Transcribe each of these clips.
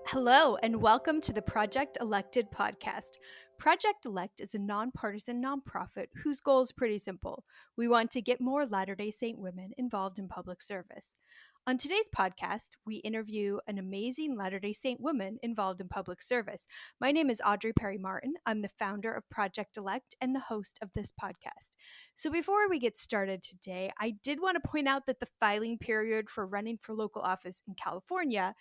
Hello, and welcome to the Project Elected podcast. Project Elect is a nonpartisan nonprofit whose goal is pretty simple. We want to get more Latter day Saint women involved in public service. On today's podcast, we interview an amazing Latter day Saint woman involved in public service. My name is Audrey Perry Martin. I'm the founder of Project Elect and the host of this podcast. So, before we get started today, I did want to point out that the filing period for running for local office in California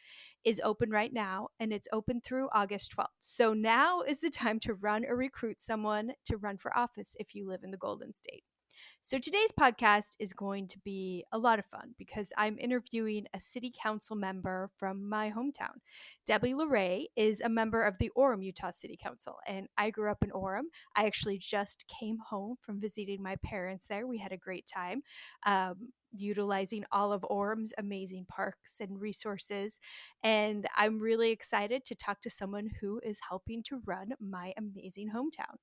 is open right now, and it's open through August 12th. So now is the time to run or recruit someone to run for office if you live in the Golden State. So today's podcast is going to be a lot of fun because I'm interviewing a city council member from my hometown. Debby Lauret is a member of the Orem, Utah City Council, and I grew up in Orem. I actually just came home from visiting my parents there. We had a great time. Utilizing all of Orem's amazing parks and resources. And I'm really excited to talk to someone who is helping to run my amazing hometown.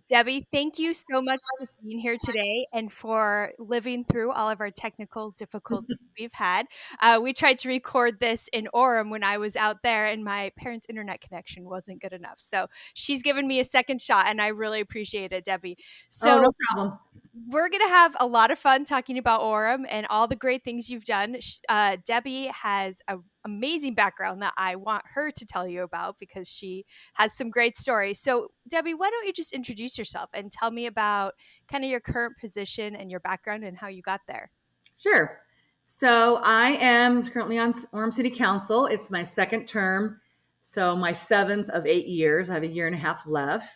Debby, thank you so much for being here today and for living through all of our technical difficulties we've had. We tried to record this in Orem when I was out there, and my parents' internet connection wasn't good enough. So she's given me a second shot, and I really appreciate it, Debby. Oh, no So problem. we're going to have a lot of fun talking about Orem and all the great things you've done. Debby has an amazing background that I want her to tell you about because she has some great stories. So, Debby, why don't you just introduce yourself and tell me about kind of your current position and your background and how you got there? Sure. So I am currently on Orem City Council. It's my second term, so my seventh of 8 years. I have a year and a half left.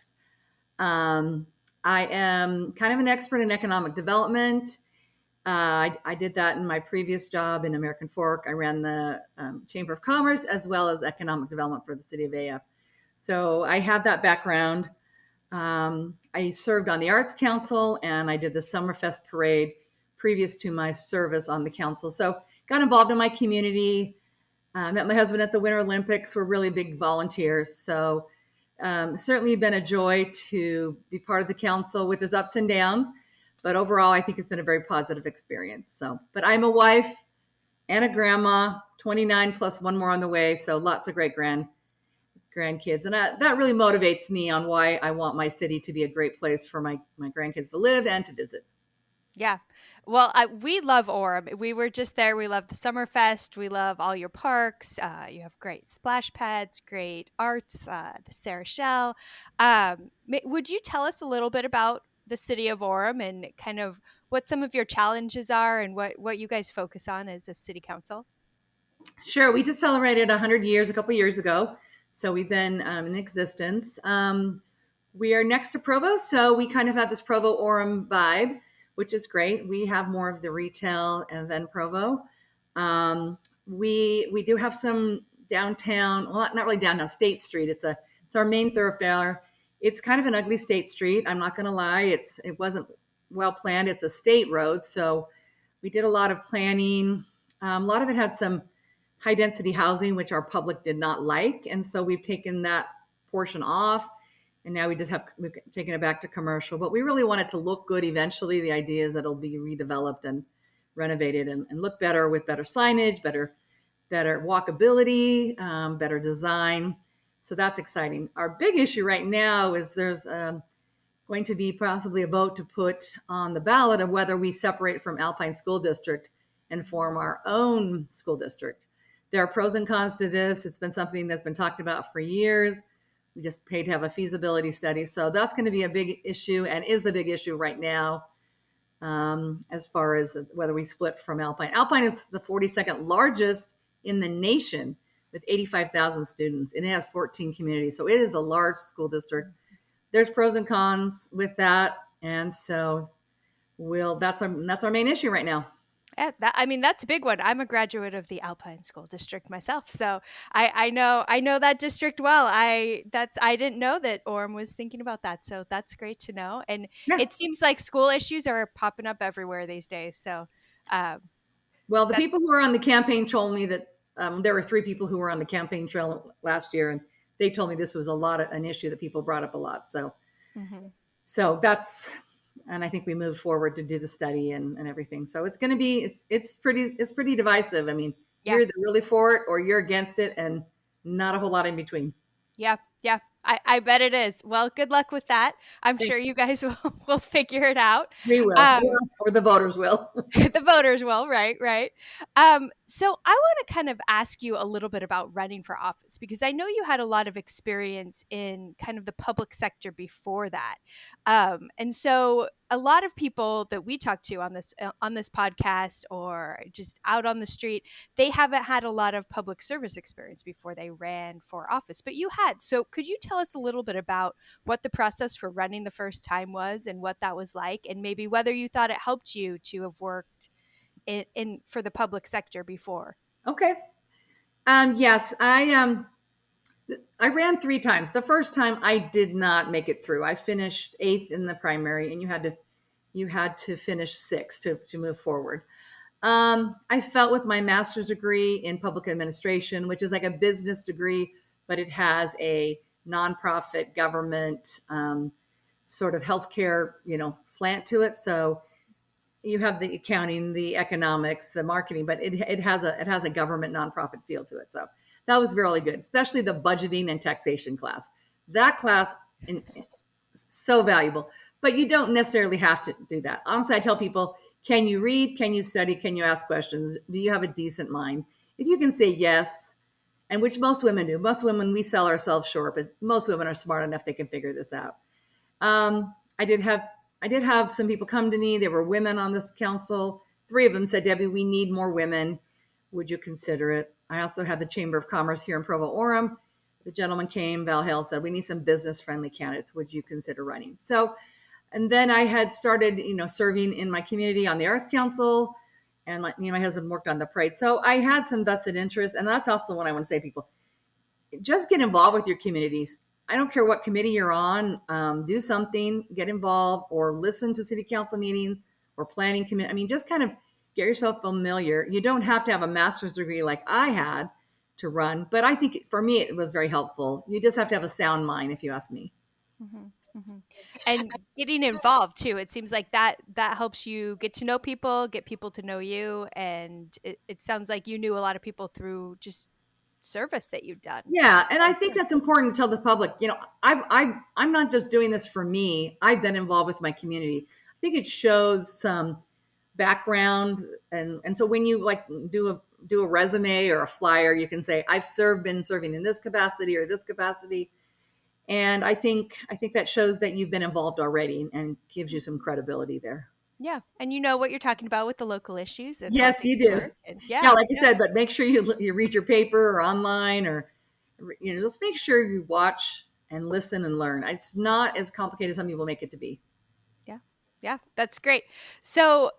I am kind of an expert in economic development. I did that in my previous job in American Fork. I ran the Chamber of Commerce as well as economic development for the city of AF. So I have that background. I served on the Arts Council and I did the Summerfest Parade previous to my service on the council. So got involved in my community, met my husband at the Winter Olympics. We're really big volunteers. So certainly been a joy to be part of the council with its ups and downs. But overall, I think it's been a very positive experience. So, but I'm a wife and a grandma, 29 plus one more on the way. So lots of great grandkids. And that really motivates me on why I want my city to be a great place for my grandkids to live and to visit. Yeah. Well, we love Orem. We were just there. We love the Summerfest. We love all your parks. You have great splash pads, great arts, the Sarah Shell. Would you tell us a little bit about the city of Orem and kind of what some of your challenges are and what you guys focus on as a city council? Sure. We just celebrated 100 years a couple years ago. So we've been in existence. We are next to Provo. So we kind of have this Provo Orem vibe, which is great. We have more of the retail and then Provo. We do have some downtown, well, not really downtown, State Street. It's our main thoroughfare. It's kind of an ugly state street. I'm not going to lie. It wasn't well planned. It's a state road. So we did a lot of planning. A lot of it had some high density housing, which our public did not like. And so we've taken that portion off. And now we've taken it back to commercial. But we really want it to look good eventually. The idea is that it'll be redeveloped and renovated and look better with better signage, better walkability, better design. So that's exciting. Our big issue right now is there's going to be possibly a vote to put on the ballot of whether we separate from Alpine School District and form our own school district. There are pros and cons to this. It's been something that's been talked about for years. We just paid to have a feasibility study. So that's going to be a big issue and is the big issue right now as far as whether we split from Alpine. Alpine is the 42nd largest in the nation with 85,000 students. And it has 14 communities. So it is a large school district. There's pros and cons with that. And so that's our main issue right now. Yeah, that's a big one. I'm a graduate of the Alpine School District myself, so I know that district well. I didn't know that Orem was thinking about that, so that's great to know. And Yeah. it seems like school issues are popping up everywhere these days. So, um, Well, the people that's who were on the campaign told me that there were 3 people who were on the campaign trail last year, and they told me this was an issue that people brought up a lot. So, mhm. so that's, and I think we moved forward to do the study and everything. So it's going to be, it's pretty divisive. I mean, Yeah. you're either really for it or you're against it. And not a whole lot in between. Yeah, yeah. I bet it is. Well, good luck with that. I'm Thanks. sure you guys will figure it out. We will, Um, or the voters will. the voters will, right, right. So I want to kind of ask you a little bit about running for office because I know you had a lot of experience in kind of the public sector before that, and so a lot of people that we talk to on this podcast or just out on the street, they haven't had a lot of public service experience before they ran for office, but you had. So could you tell us a little bit about what the process for running the first time was and what that was like, and maybe whether you thought it helped you to have worked in for the public sector before? Okay. Yes, I ran 3 times. The first time I did not make it through. I finished 8th in the primary, and you had to finish 6th to move forward. I felt with my master's degree in public administration, which is like a business degree, but it has a nonprofit government sort of healthcare, slant to it. So you have the accounting, the economics, the marketing, but it has a government nonprofit feel to it. So that was really good, especially the budgeting and taxation class. That class in, so valuable, but you don't necessarily have to do that. Honestly, I tell people, can you read? Can you study? Can you ask questions? Do you have a decent mind? If you can say yes, and which most women do, most women, we sell ourselves short, but most women are smart enough they can figure this out. Um, I did have I did have some people come to me. There were women on this council. 3 of them said, "Debbie, we need more women. Would you consider it?" I also had the Chamber of Commerce here in Provo Orem. The gentleman came, Val Hale, said, "We need some business friendly candidates. Would you consider running?" So, and then I had started, serving in my community on the Arts Council, and me and my husband worked on the parade. So I had some vested interest, and that's also what I want to say to people: just get involved with your communities. I don't care what committee you're on. Do something, get involved, or listen to city council meetings or planning committee. I mean, just kind of get yourself familiar. You don't have to have a master's degree like I had to run, but I think for me it was very helpful. You just have to have a sound mind, if you ask me. Mm-hmm. And getting involved too, it seems like that helps you get to know people, get people to know you, and it sounds like you knew a lot of people through just service that you've done. Yeah, and I Oh, think good. that's important to tell the public. I'm not just doing this for me. I've been involved with my community. I think it shows some background, and so when you like do a resume or a flyer, you can say been serving in this capacity or this capacity, and I think that shows that you've been involved already and gives you some credibility there. Yeah, and you know what you're talking about with the local issues and how Yes, you things do. work, and Yeah, yeah, like I yeah, said, but make sure you read your paper or online, or just make sure you watch and listen and learn. It's not as complicated as some people make it to be. yeah, yeah. That's great. So,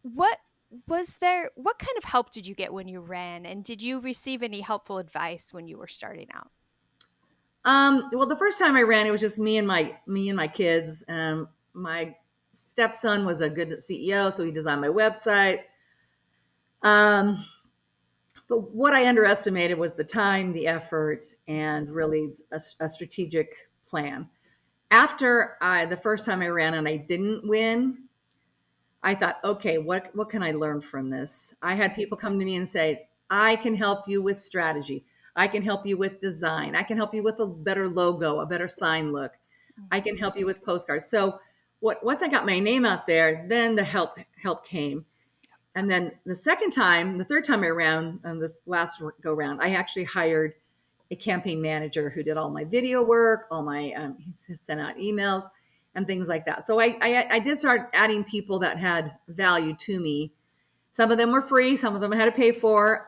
what what kind of help did you get when you ran, and did you receive any helpful advice when you were starting out? Well, the first time I ran, it was just me and my kids. My stepson was a good CEO, so he designed my website. Um, but what I underestimated was the time, the effort, and really a strategic plan. After the first time I ran and I didn't win, I thought, okay, what can I learn from this? I had people come to me and say, I can help you with strategy. I can help you with design. I can help you with a better logo, a better sign look. I can help you with postcards. So once I got my name out there, then the help came. And then the third time I ran on this last go round, I actually hired a campaign manager who did all my video work, all my he sent out emails and things like that. So I did start adding people that had value to me. Some of them were free, some of them I had to pay for,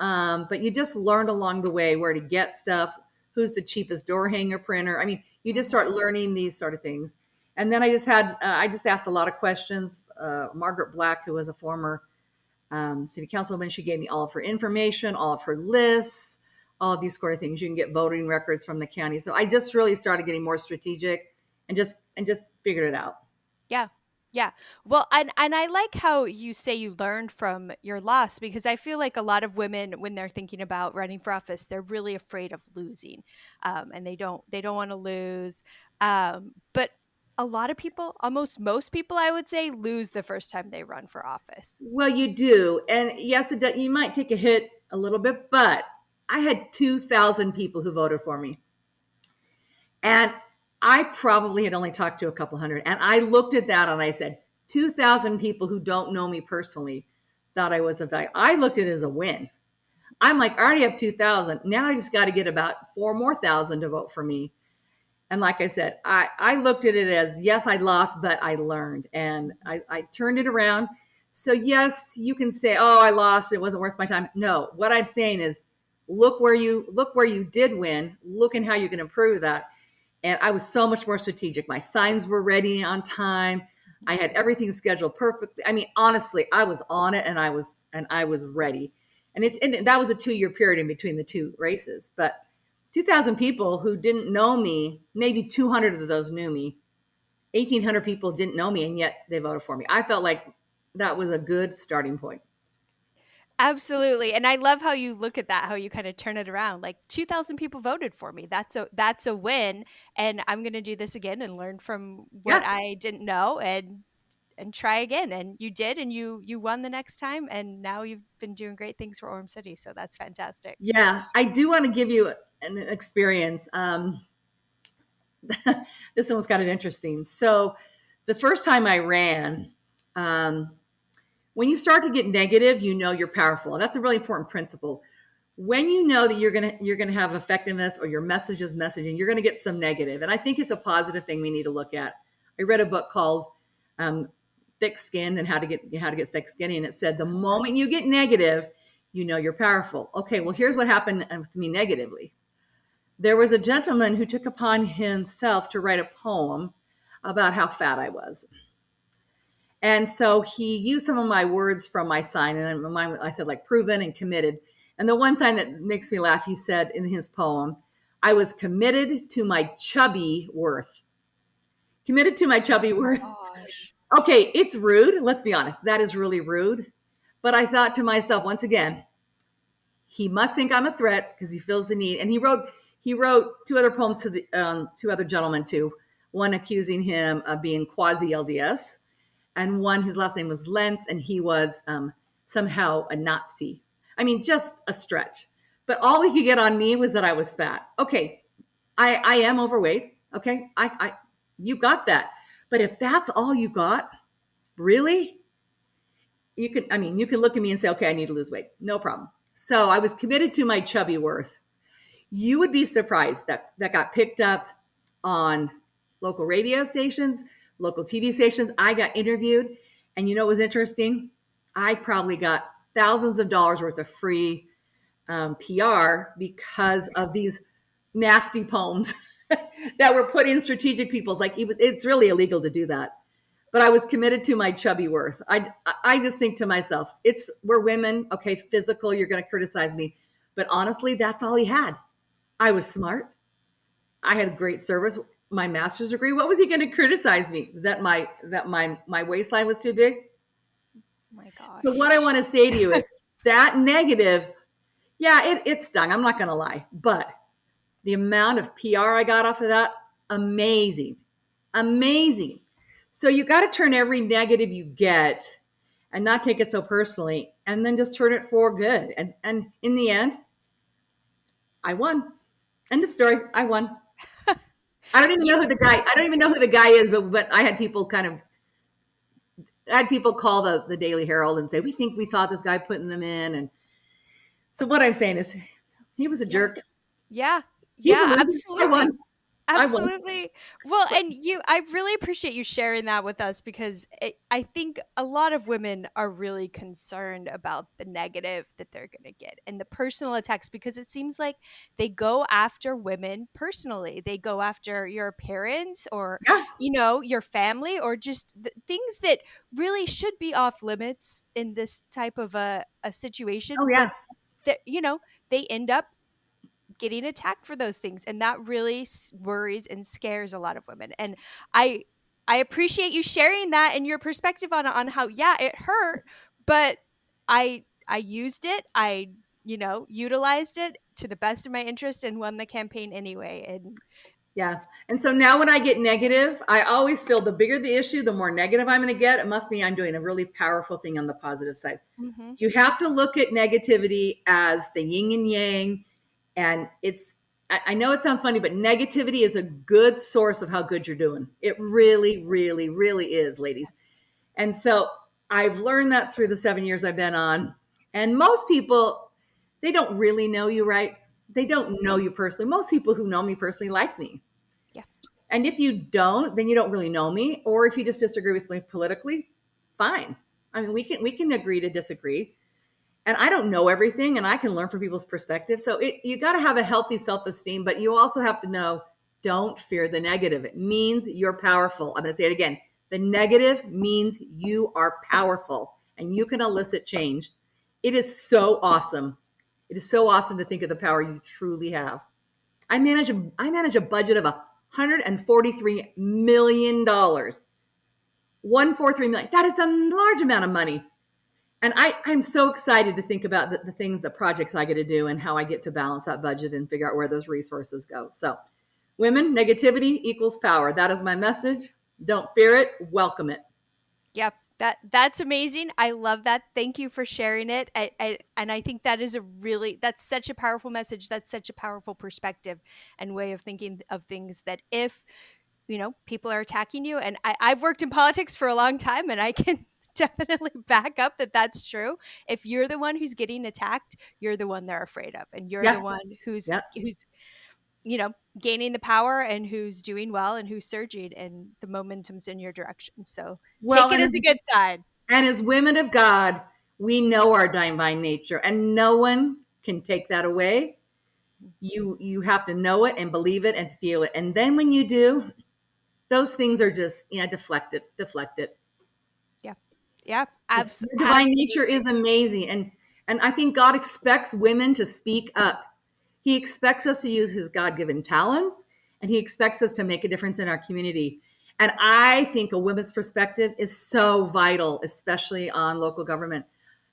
but you just learned along the way where to get stuff, who's the cheapest door hanger printer. I mean, you just start learning these sort of things. And then I just asked a lot of questions. Margaret Black, who was a former city councilwoman, she gave me all of her information, all of her lists, all of these sort of things. You can get voting records from the county. So I just really started getting more strategic and just figured it out. Yeah. Yeah. Well, and I like how you say you learned from your loss because I feel like a lot of women when they're thinking about running for office, they're really afraid of losing. And they don't want to lose. But a lot of people, almost most people I would say lose the first time they run for office. Well, you do. And yes, you might take a hit a little bit, but I had 2,000 people who voted for me. And I probably had only talked to a couple hundred. And I looked at that and I said, 2,000 people who don't know me personally thought I was a value. I looked at it as a win. I'm like, I already have 2,000. Now I just got to get about 4,000 more to vote for me. And like I said, I looked at it as, yes, I lost, but I learned and I turned it around. So yes, you can say, oh, I lost. It wasn't worth my time. No, what I'm saying is look where you did win. Look and how you can improve that. And I was so much more strategic. My signs were ready on time. I had everything scheduled perfectly. I mean, honestly, I was on it and I was ready. And that was a 2-year period in between the two races. But 2,000 people who didn't know me, maybe 200 of those knew me. 1,800 people didn't know me, and yet they voted for me. I felt like that was a good starting point. Absolutely. And I love how you look at that, how you kind of turn it around. Like 2,000 people voted for me. That's a win, and I'm going to do this again and learn from what Yeah. I didn't know and try again. And you did, and you won the next time, and now you've been doing great things for Orem City. So that's fantastic. Yeah. I do want to give you an experience. This one was kind of interesting. So the first time I ran, when you start to get negative, you know you're powerful. And that's a really important principle. When you know that you're gonna have effectiveness or your message is messaging, you're gonna get some negative. And I think it's a positive thing we need to look at. I read a book called Thick Skin and how to get thick skinny, and it said the moment you get negative, you know you're powerful. Okay, well here's what happened with me negatively. There was a gentleman who took upon himself to write a poem about how fat I was. And so he used some of my words from my sign, and I said like proven and committed. And the one sign that makes me laugh, he said in his poem, I was committed to my chubby worth. Committed to my chubby worth. Gosh. Okay, it's rude. Let's be honest. That is really rude. But I thought to myself, once again, he must think I'm a threat because he feels the need. And he wrote 2 other poems to the 2 other gentlemen too. One accusing him of being quasi LDS, and one, his last name was Lentz, and he was somehow a Nazi. I mean, just a stretch. But all he could get on me was that I was fat. Okay, I am overweight. Okay, you got that. But if that's all you got, really, you can look at me and say, okay, I need to lose weight. No problem. So I was committed to my chubby worth. You would be surprised that got picked up on local radio stations, local TV stations. I got interviewed. And you know what was interesting? I probably got thousands of dollars worth of free PR because of these nasty poems that were put in strategic people's. Like it's really illegal to do that. But I was committed to my chubby worth. I just think to myself, we're women. Okay, physical, you're going to criticize me. But honestly, that's all he had. I was smart. I had great service. My master's degree. What was he going to criticize me? That my waistline was too big? Oh my gosh. So what I want to say to you is that negative, yeah, it stung. I'm not going to lie. But the amount of PR I got off of that, amazing. Amazing. So you got to turn every negative you get and not take it so personally, and then just turn it for good. And in the end, I won. End of story. I won. I don't even know who the guy is, but I had people call the Daily Herald and say, we think we saw this guy putting them in. And so what I'm saying is he was a jerk. Yeah. He's a Yeah, loser. absolutely. I won. Absolutely. Well, and I really appreciate you sharing that with us because I think a lot of women are really concerned about the negative that they're going to get and the personal attacks because it seems like they go after women personally. They go after your parents or, Yeah. your family or just things that really should be off limits in this type of a situation. Oh, yeah. But, they end up getting attacked for those things, and that really worries and scares a lot of women. And I appreciate you sharing that and your perspective on how it hurt, but I used it, I utilized it to the best of my interest and won the campaign anyway. And Yeah. And so now when I get negative, I always feel the bigger the issue, the more negative I'm going to get. It must mean I'm doing a really powerful thing on the positive side. mm-hmm. You have to look at negativity as the yin and yang. And I know it sounds funny, but negativity is a good source of how good you're doing. It really, really, really is, ladies. And so I've learned that through the 7 years I've been on. And most people, they don't really know you, right? They don't know you personally. Most people who know me personally like me. Yeah. And if you don't, then you don't really know me. Or if you just disagree with me politically, fine. I mean, we can agree to disagree. And I don't know everything, and I can learn from people's perspective. So you got to have a healthy self-esteem, but you also have to know, don't fear the negative. It means you're powerful. I'm going to say it again. The negative means you are powerful and you can elicit change. It is so awesome. It is so awesome to think of the power you truly have. I manage a budget of $143 million. 143 million. That is a large amount of money. And I'm so excited to think about the things, the projects I get to do and how I get to balance that budget and figure out where those resources go. So, women, negativity equals power. That is my message. Don't fear it, welcome it. Yep. That's amazing. I love that. Thank you for sharing it. And I think that is that's such a powerful message. That's such a powerful perspective and way of thinking of things, that if, people are attacking you, and I've worked in politics for a long time, and I can definitely back up that that's true. If you're the one who's getting attacked, you're the one they're afraid of, and you're the Yeah, one who's yeah. gaining the power, and who's doing well, and who's surging, and the momentum's in your direction. So Well, take it as a good sign. and as women of God, we know our divine nature, and no one can take that away. You have to know it and believe it and feel it, and then when you do, those things are just deflected. Yeah. Yeah. Your divine nature Absolutely. is amazing, and I think God expects women to speak up. He expects us to use his God-given talents, and he expects us to make a difference in our community. And I think a woman's perspective is so vital, especially on local government,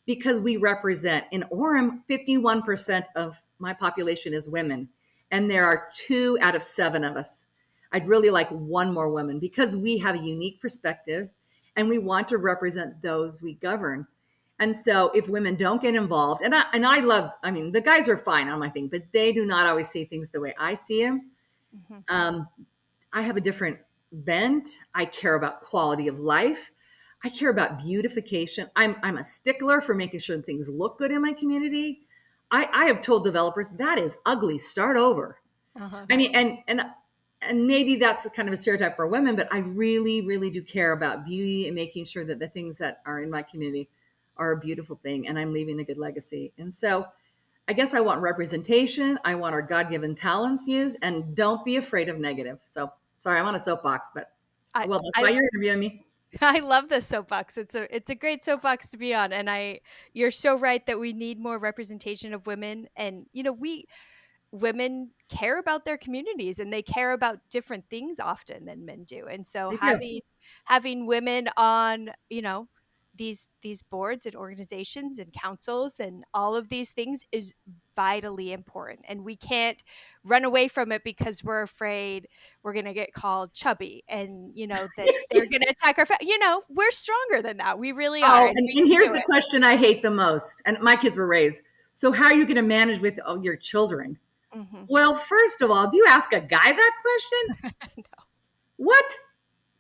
because we represent in Orem, 51% of my population is women, and there are 2 out of 7 of us. I'd really like one more woman because we have a unique perspective and we want to represent those we govern. And so if women don't get involved, and I love, I mean, the guys are fine on my thing, but they do not always see things the way I see them. Mm-hmm. Um, I have a different bent. I care about quality of life. I care about beautification. I'm a stickler for making sure things look good in my community. I have told developers that is ugly. Start over. Uh-huh. I mean, and maybe that's kind of a stereotype for women, but I really, really do care about beauty and making sure that the things that are in my community are a beautiful thing, and I'm leaving a good legacy. And so I guess I want representation. I want our God-given talents used, and don't be afraid of negative. So sorry, I'm on a soapbox, but I, well, that's I why you're interviewing me. I love the soapbox. It's a great soapbox to be on, and you're so right that we need more representation of women, and we women care about their communities, and they care about different things often than men do. And so They do. having women on, these boards and organizations and councils and all of these things is vitally important. And we can't run away from it because we're afraid we're going to get called chubby, and that they're going to attack we're stronger than that. We really are, Oh, and we and can here's do the it. question I hate the most. And my kids were raised. So how are you going to manage with your children? Hmm. Well, first of all, do you ask a guy that question? No. What?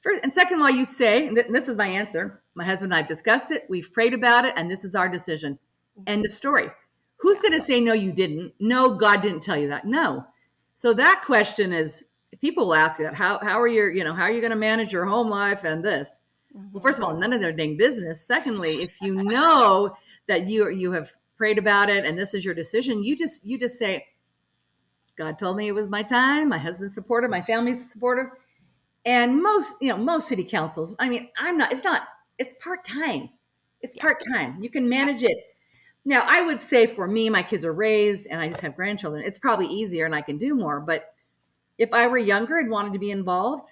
First, and second of all, you say, and this is my answer. My husband and I have discussed it. We've prayed about it, and this is our decision. End Mhm. of story. Who's Yeah. going to say no? You didn't. No, God didn't tell you that. No. So that question is, people will ask you that. How are how are you going to manage your home life and this? Well, Hmm. first of all, none of their dang business. Secondly, if you know that you have prayed about it and this is your decision, you just say, God told me it was my time. My husband's supportive. My family's supportive. And most city councils, I mean, it's part-time. It's Yeah. part-time. You can Yeah. manage it. Now, I would say for me, my kids are raised and I just have grandchildren. It's probably easier and I can do more. But if I were younger and wanted to be involved,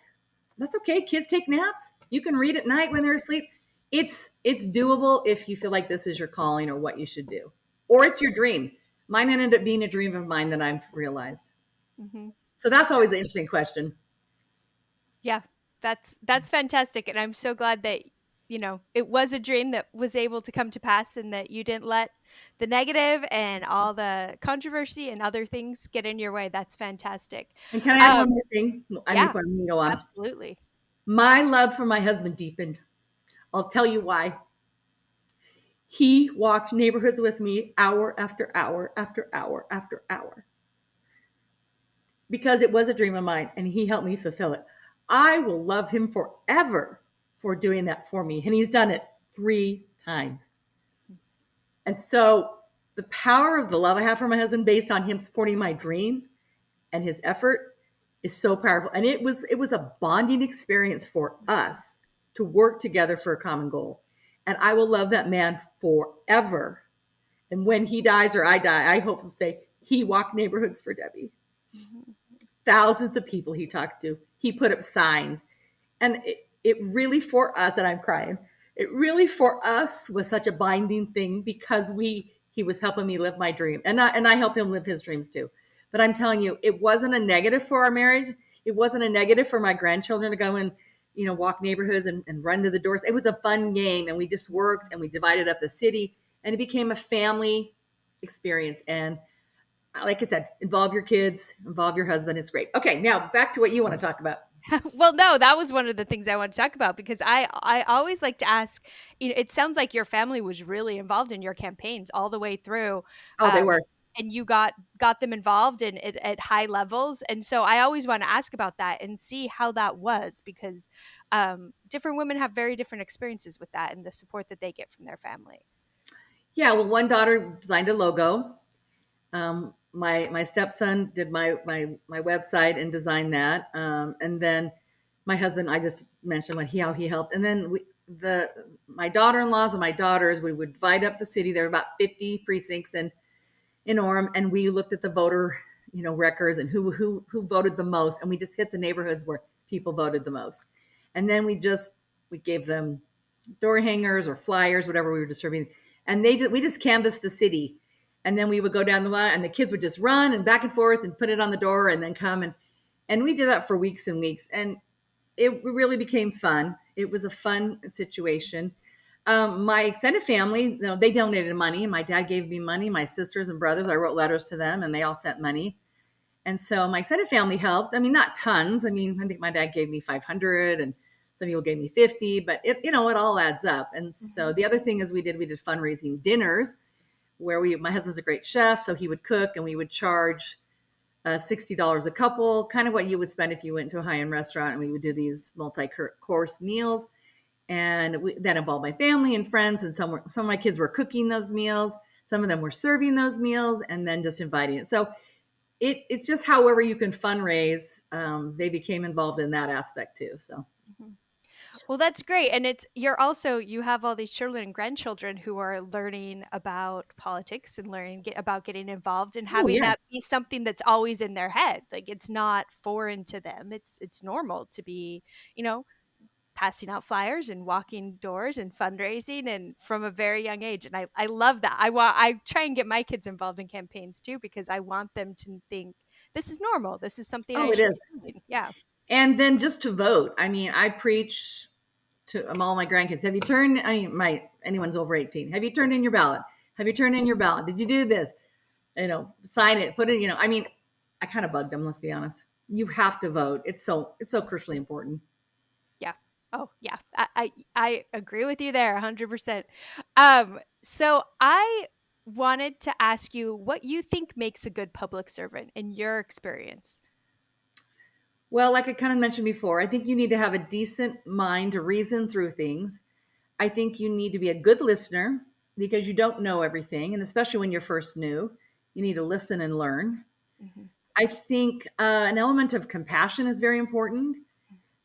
that's okay. Kids take naps. You can read at night when they're asleep. It's doable if you feel like this is your calling or what you should do. Or it's your dream. Mine ended up being a dream of mine that I've realized. Hmm. So that's always an interesting question. Yeah, that's fantastic, and I'm so glad that it was a dream that was able to come to pass, and that you didn't let The negative and all the controversy and other things get in your way. That's fantastic. And can I add Um, one more thing? yeah, Before I go on. absolutely. My love for my husband deepened. I'll tell you why. He walked neighborhoods with me hour after hour after hour after hour because it was a dream of mine and he helped me fulfill it. I will love him forever for doing that for me. And he's done it 3 times. And so the power of the love I have for my husband based on him supporting my dream and his effort is so powerful. And it was a bonding experience for us to work together for a common goal. And I will love that man forever. And when he dies or I die, I hope to say he walked neighborhoods for Debbie. Mhm. Thousands of people he talked to. He put up signs. And it really for us, and I'm crying, it really for us was such a binding thing because he was helping me live my dream. And I help him live his dreams too. But I'm telling you, it wasn't a negative for our marriage. It wasn't a negative for my grandchildren to go and, walk neighborhoods and run to the doors. It was a fun game. And we just worked and we divided up the city and it became a family experience. And like I said, involve your kids, involve your husband. It's great. Okay, now back to what you want to talk about. Well, no, that was one of the things I want to talk about because I always like to ask, it sounds like your family was really involved in your campaigns all the way through. Oh, they Um, were. and you got them involved in at high levels. And so I always want to ask about that and see how that was because different women have very different experiences with that and the support that they get from their family. Yeah, well, one daughter designed a logo. My stepson did my website and designed that. And then my husband, I just mentioned how he helped. And then my daughter-in-laws and my daughters, we would divide up the city. There were about 50 precincts in Orem, and we looked at the voter, records and who voted the most, and we just hit the neighborhoods where people voted the most. And then we gave them door hangers or flyers, whatever we were distributing, and we just canvassed the city. And then we would go down the line and the kids would just run and back and forth and put it on the door and then come and we did that for weeks and weeks. And it really became fun. It was a fun situation. My extended family, they donated money. My dad gave me money. My sisters and brothers, I wrote letters to them and they all sent money. And so my extended family helped. I mean, not tons. I mean, I think my dad gave me 500 and some people gave me 50, but it all adds up. And so the other thing is we did fundraising dinners where my husband's a great chef. So he would cook and we would charge $60 a couple, kind of what you would spend if you went to a high-end restaurant. And we would do these multi-course meals. And that involved my family and friends. And some of my kids were cooking those meals. Some of them were serving those meals and then just inviting it. So it's just however you can fundraise. They became involved in that aspect too. So. Mhm. Well, that's great. And you have all these children and grandchildren who are learning about politics and learning about getting involved and Oh having yeah. that be something that's always in their head. Like it's not foreign to them. It's normal to be, you know, passing out flyers and walking doors and fundraising and from a very young age. And I love that. I try and get my kids involved in campaigns too because I want them to think this is normal. This is something Oh, I it should is. be doing. Yeah. And then just to vote. I mean, I preach to all my grandkids. Have you turned? I mean, anyone's over 18. Have you turned in your ballot? Have you turned in your ballot? Did you do this? Sign it, put it. I mean, I kind of bugged them. Let's be honest. You have to vote. It's so crucially important. Yeah. Oh, yeah. I agree with you there 100%. So I wanted to ask you what you think makes a good public servant in your experience. Well, like I kind of mentioned before, I think you need to have a decent mind to reason through things. I think you need to be a good listener because you don't know everything, and especially when you're first new, you need to listen and learn. Mhm. I think an element of compassion is very important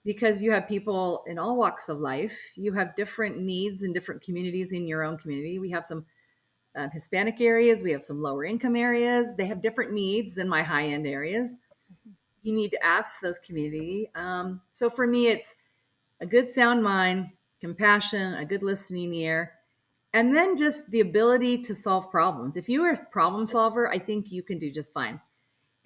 because you have people in all walks of life. You have different needs in different communities in your own community. We have some Hispanic areas, we have some lower income areas. They have different needs than my high end areas. Mhm. You need to ask those community. So for me, it's a good sound mind, compassion, a good listening ear, and then just the ability to solve problems. If you are a problem solver, I think you can do just fine.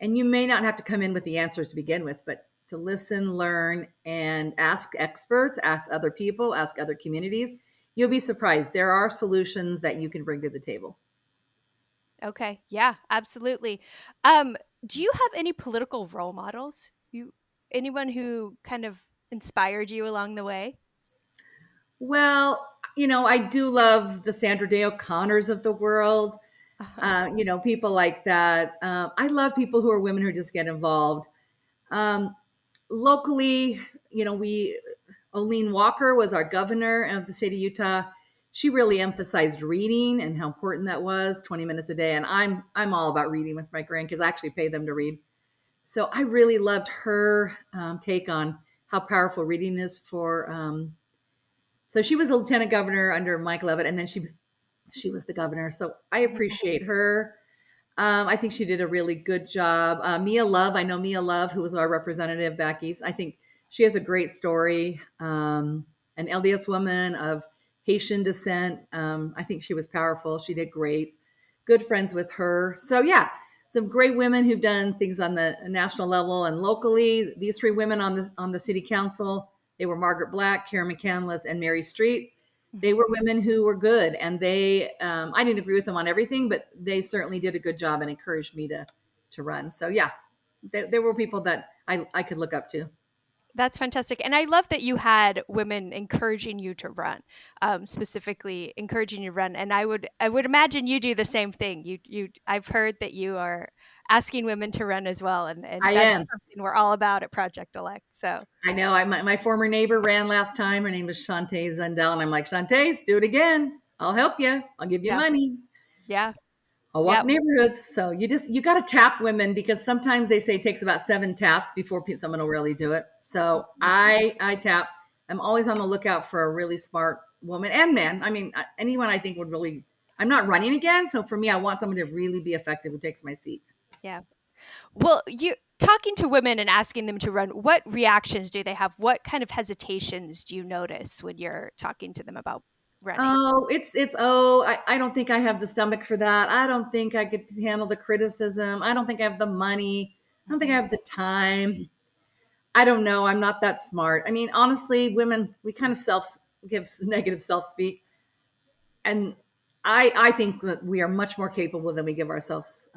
And you may not have to come in with the answers to begin with, but to listen, learn, and ask experts, ask other people, ask other communities. You'll be surprised. There are solutions that you can bring to the table. Okay. Yeah, absolutely. Um, do you have any political role models? Anyone who kind of inspired you along the way? Well, I do love the Sandra Day O'Connors of the world. Uh-huh. People like that. I love people who are women who just get involved. Um, Locally, we Olene Walker was our governor of the state of Utah. She really emphasized reading and how important that was, 20 minutes a day. And I'm all about reading with my grandkids. I actually pay them to read. So I really loved her take on how powerful reading is for. So she was a lieutenant governor under Mike Leavitt, and then she was the governor. So I appreciate her. I think she did a really good job. Mia Love, I know Mia Love, who was our representative back east. I think she has a great story. An LDS woman of Haitian descent. I think she was powerful. She did great. Good friends with her. So yeah, some great women who've done things on the national level and locally. These three women on the city council, they were Margaret Black, Karen McCandless, and Mary Street. They Mhm. were women who were good, and I didn't agree with them on everything, but they certainly did a good job and encouraged me to run. So yeah, there were people that I could look up to. That's fantastic. And I love that you had women encouraging you to run, specifically encouraging you to run. And I would imagine you do the same thing. I've heard that you are asking women to run as well. And I that's am. something we're all about at Project Elect. So I know. My former neighbor ran last time. Her name was Shantae Zundell, and I'm like, Shantae, do it again. I'll help you. I'll give you yeah, money. yeah, I'll yeah. walk neighborhoods. So you got to tap women because sometimes they say it takes about 7 taps before someone will really do it. So I tap. I'm always on the lookout for a really smart woman and man. I mean, anyone I think would really. I'm not running again, so for me, I want someone to really be effective who takes my seat. Yeah. Well, you talking to women and asking them to run, what reactions do they have? What kind of hesitations do you notice when you're talking to them about running? Oh, I don't think I have the stomach for that. I don't think I could handle the criticism. I don't think I have the money. I don't think I Mhm. have the time. I don't know. I'm not that smart. I mean, honestly, women, we kind of give negative self speak. And I think that we are much more capable than we give ourselves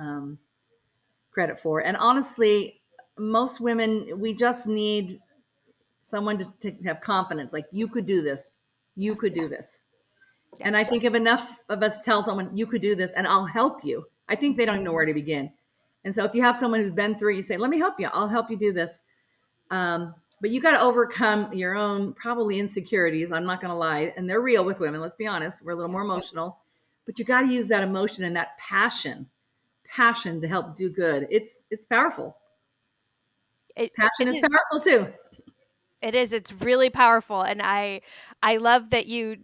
credit for. And honestly, most women, we just need someone to have confidence. Like, you could do this. You could do this. Yeah. And I think if enough of us tell someone, you could do this and I'll help you, I think they don't know where to begin. And so if you have someone who's been through it, you say, let me help you. I'll help you do this. But you got to overcome your own probably insecurities. I'm not going to lie. And they're real with women. Let's be honest. We're a little more emotional, but you got to use that emotion and that passion to help do good. It's powerful. It Passion it is is. powerful too. It is. It's really powerful, and I love that you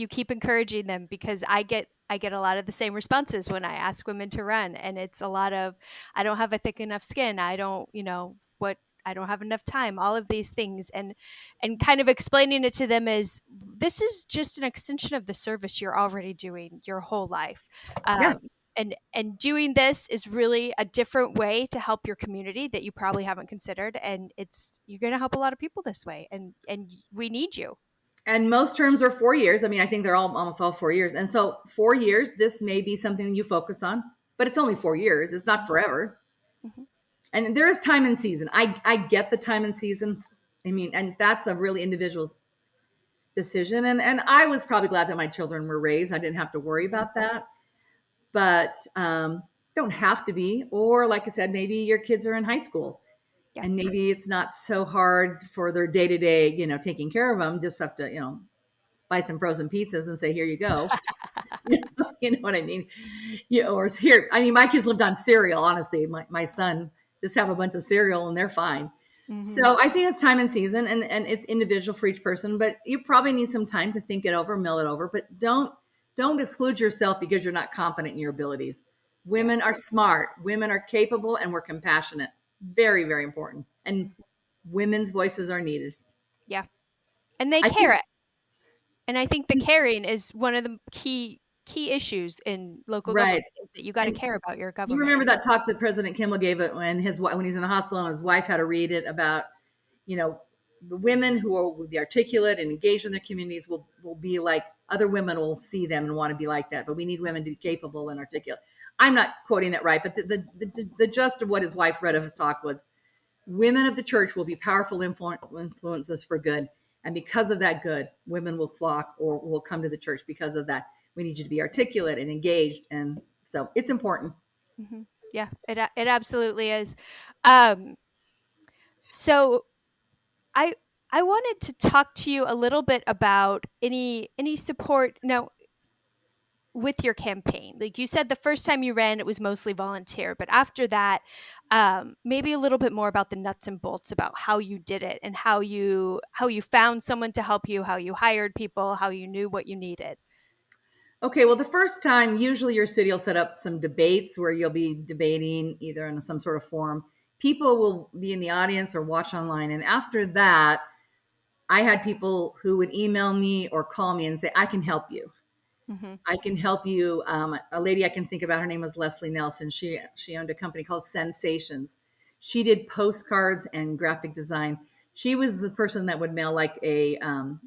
keep encouraging them because I get a lot of the same responses when I ask women to run, and it's a lot of I don't have a thick enough skin. I don't what I don't have enough time. All of these things, and kind of explaining it to them as this is just an extension of the service you're already doing your whole life. Yeah. And doing this is really a different way to help your community that you probably haven't considered, and it's you're going to help a lot of people this way, and we need you. And most terms are 4 years. I mean, I think they're almost all 4 years. And so 4 years, this may be something you focus on, but it's only 4 years. It's not forever. Mhm. And there is time and season. I get the time and seasons. I mean, and that's a really individual decision. And I was probably glad that my children were raised. I didn't have to worry about that. But don't have to be. Or like I said, maybe your kids are in high school Yeah. and maybe it's not so hard for their day to day, taking care of them. Just have to, buy some frozen pizzas and say, here you go. You know what I mean? Or here, I mean, my kids lived on cereal, honestly. My son just have a bunch of cereal and they're fine. Hmm. So I think it's time and season and it's individual for each person, but you probably need some time to think it over, mill it over, but don't exclude yourself because you're not confident in your abilities. Yeah. Women are smart, women are capable, and we're compassionate. Very, very important. And women's voices are needed. Yeah. And they I care think it. And I think the caring is one of the key issues in local right. government is that you got to And care about your you government. remember that talk that President Kimball gave it when he was in the hospital and his wife had to read it about, you know, the women who will be articulate and engaged in their communities will be like other women will see them and want to be like that. But we need women to be capable and articulate. I'm not quoting it right, but the gist of what his wife read of his talk was, women of the church will be powerful influences for good. And because of that good, women will flock or will come to the church because of that. We need you to be articulate and engaged. And so it's important. Mm-hmm. Yeah, it absolutely is. Um, so I I wanted to talk to you a little bit about any support now with your campaign. Like you said, the first time you ran, it was mostly volunteer, but after that, maybe a little bit more about the nuts and bolts about how you did it and how you found someone to help you, how you hired people, how you knew what you needed. Okay, well, the first time, usually your city will set up some debates where you'll be debating either in some sort of forum. People will be in the audience or watch online. And after that, I had people who would email me or call me and say, I can help you. Mm-hmm. I can help you. A lady I can think about, her name was Leslie Nelson. She owned a company called Sensations. She did postcards and graphic design. She was the person that would mail like a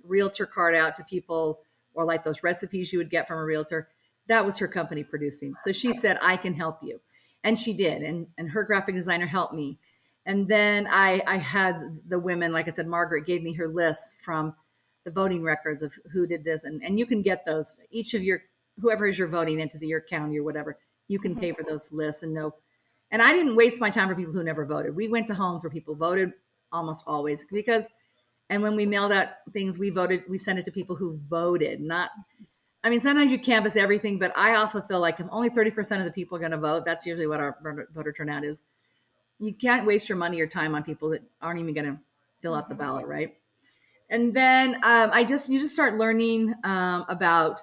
realtor card out to people, or like those recipes you would get from a realtor. That was her company producing. So she said, I can help you. And she did. And her graphic designer helped me. And then I had the women, like I said, Margaret gave me her lists from the voting records of who did this. And you can get those, each of your, whoever is your voting entity, your county or whatever, you can Mm-hmm. pay for those lists and know. And I didn't waste my time for people who never voted. We went to home for people who voted almost always because, and when we mailed out things, we sent it to people who voted, not, I mean, sometimes you canvass everything, but I also feel like if only 30% of the people are going to vote, that's usually what our voter turnout is. You can't waste your money or time on people that aren't even going to fill out the Mm-hmm. ballot, right? And then you just start learning about,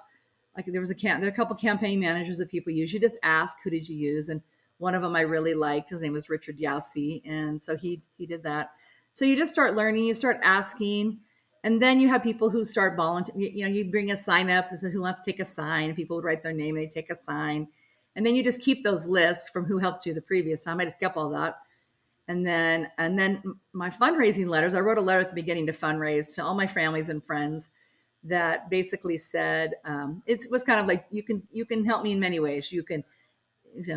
like, there are a couple campaign managers that people use. You just ask, who did you use? And one of them I really liked. His name was Richard Yowsey, and so he did that. So you just start learning. You start asking, and then you have people who start volunteering. You bring a sign up that says who wants to take a sign. People would write their name. They take a sign, and then you just keep those lists from who helped you the previous time. I just kept all that. And then my fundraising letters, I wrote a letter at the beginning to fundraise to all my families and friends that basically said, it was kind of like, you can help me in many ways. You can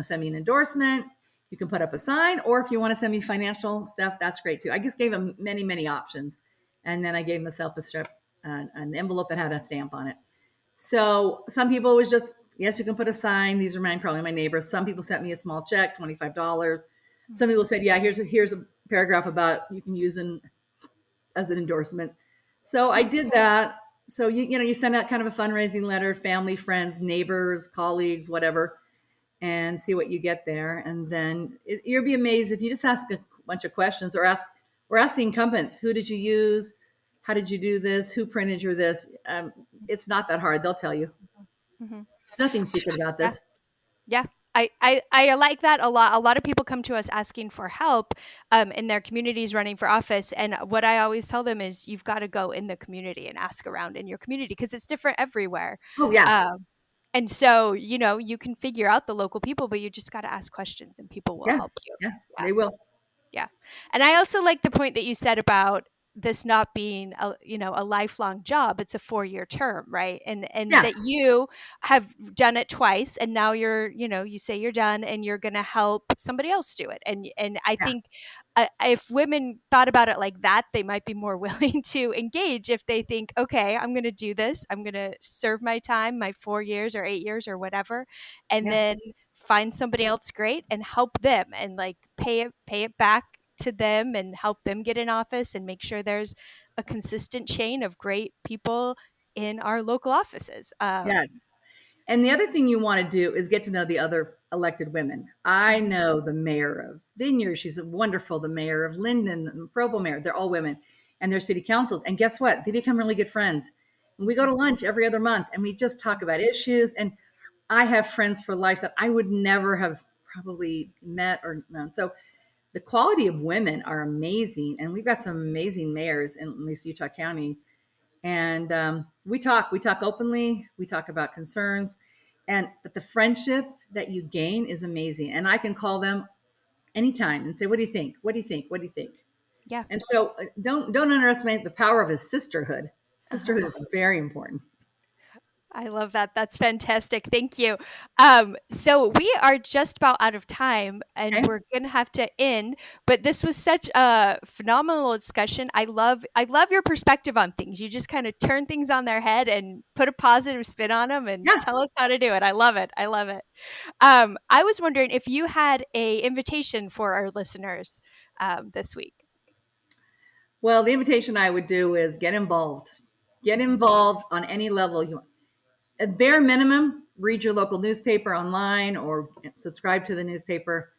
send me an endorsement, you can put up a sign, or if you want to send me financial stuff, that's great too. I just gave them many, many options. And then I gave myself an envelope that had a stamp on it. So some people was just, yes, you can put a sign. These are probably my neighbors. Some people sent me a small check, $25. Some people said, yeah, here's a paragraph about you can use as an endorsement. So I did that. So you send out kind of a fundraising letter, family, friends, neighbors, colleagues, whatever, and see what you get there. And then you'll be amazed if you just ask a bunch of questions, or ask the incumbents, who did you use? How did you do this? Who printed your this? It's not that hard. They'll tell you. Mm-hmm. There's nothing secret about Yeah. this. Yeah. I like that a lot. A lot of people come to us asking for help in their communities running for office. And what I always tell them is you've got to go in the community and ask around in your community because it's different everywhere. Oh yeah, And so, you can figure out the local people, but you just got to ask questions and people will yeah, help you. yeah. Yeah. They will. Yeah. And I also like the point that you said about this not being a lifelong job. It's a 4-year term, right? And Yeah, that you have done it twice and now you say you're done and you're going to help somebody else do it. And I yeah, think if women thought about it like that, they might be more willing to engage if they think, okay, I'm going to do this. I'm going to serve my time, my 4 years or 8 years or whatever, and yeah. then find somebody else great and help them and like pay it back to them and help them get in office and make sure there's a consistent chain of great people in our local offices. Yes. And the other thing you want to do is get to know the other elected women. I Mhm, know the mayor of Vineyard. She's wonderful. The mayor of Linden, the Provo mayor. They're all women, and their city councils. And guess what? They become really good friends. And we go to lunch every other month and we just talk about issues. And I have friends for life that I would never have probably met or known. So the quality of women are amazing. And we've got some amazing mayors in at least Utah County. And we talk openly, we talk about concerns, but the friendship that you gain is amazing. And I can call them anytime and say, what do you think? What do you think? What do you think? yeah. And so don't underestimate the power of a sisterhood. Uh-huh. Sisterhood is very important. I love that. That's fantastic. Thank you. So we are just about out of time and Okay. we're going to have to end, but this was such a phenomenal discussion. I love your perspective on things. You just kind of turn things on their head and put a positive spin on them and Yeah. tell us how to do it. I love it. I love it. I was wondering if you had a invitation for our listeners this week. Well, the invitation I would do is get involved. Get involved on any level you want. At bare minimum, read your local newspaper online or subscribe to the newspaper.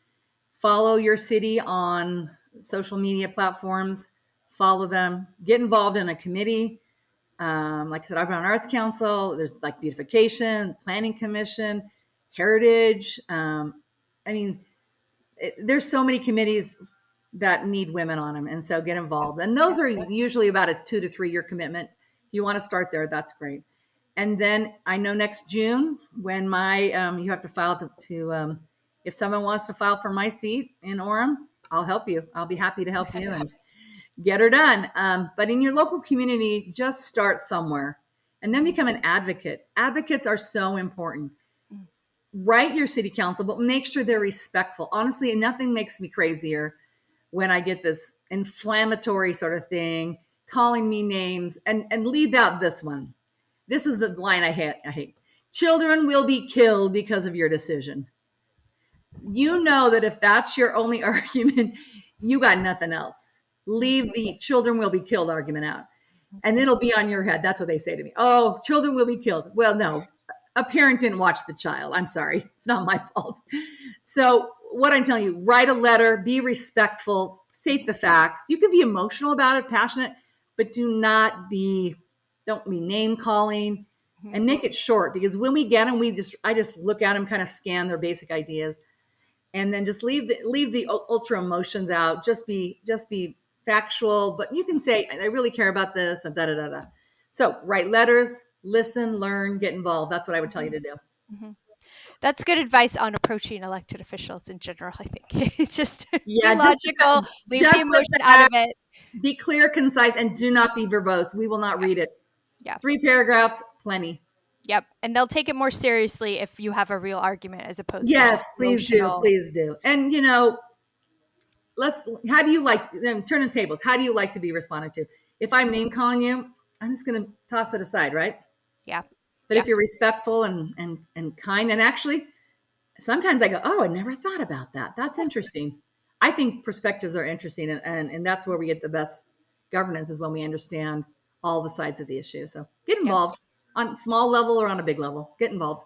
Follow your city on social media platforms. Follow them. Get involved in a committee. Like I said, I've been on Arts Council. There's like beautification, planning commission, heritage. I mean, there's so many committees that need women on them, and so get involved. And those are usually about a 2 to 3 year commitment. If you want to start there, that's great. And then I know next June when my you have to file to if someone wants to file for my seat in Orem, I'll help you. I'll be happy to help you and get her done. But in your local community, just start somewhere and then become an advocate. Advocates are so important. Write your city council, but make sure they're respectful. Honestly, nothing makes me crazier when I get this inflammatory sort of thing, calling me names, and leave out this one. This is the line I hate. Children will be killed because of your decision. You know that if that's your only argument, you got nothing else. Leave the children will be killed argument out. And it'll be on your head. That's what they say to me. Oh, children will be killed. Well, no, a parent didn't watch the child. I'm sorry. It's not my fault. So, what I'm telling you, write a letter, be respectful, state the facts. You can be emotional about it, passionate, but don't be name calling and make it short because when we get them, I just look at them, kind of scan their basic ideas and then just leave the ultra emotions out. Just be factual, but you can say, I really care about this and da da da da. So write letters, listen, learn, get involved. That's what I would tell you to do. Mm-hmm. That's good advice on approaching elected officials in general, I think. Just be Yeah, logical, leave the just emotion out of it. be clear, concise, and do not be verbose. We will not Yeah. read it. Yeah. 3 paragraphs, plenty. Yep. And they'll take it more seriously if you have a real argument as opposed to Yes, just please do, emotional. please do. And how do you like turn the tables? How do you like to be responded to? If I'm name calling you, I'm just going to toss it aside, right? Yeah. But Yeah. if you're respectful and kind, and actually, sometimes I go, oh, I never thought about that. That's interesting. I think perspectives are interesting, and that's where we get the best governance is when we understand all the sides of the issue. So get Yeah. involved on small level or on a big level. Get involved.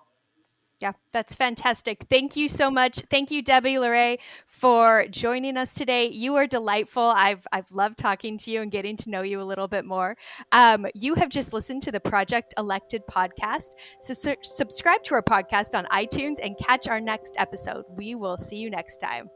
Yeah, that's fantastic. Thank you so much. Thank you, Debby Lauret, for joining us today. You are delightful. I've loved talking to you and getting to know you a little bit more. You have just listened to the Project Elected podcast. So subscribe to our podcast on iTunes and catch our next episode. We will see you next time.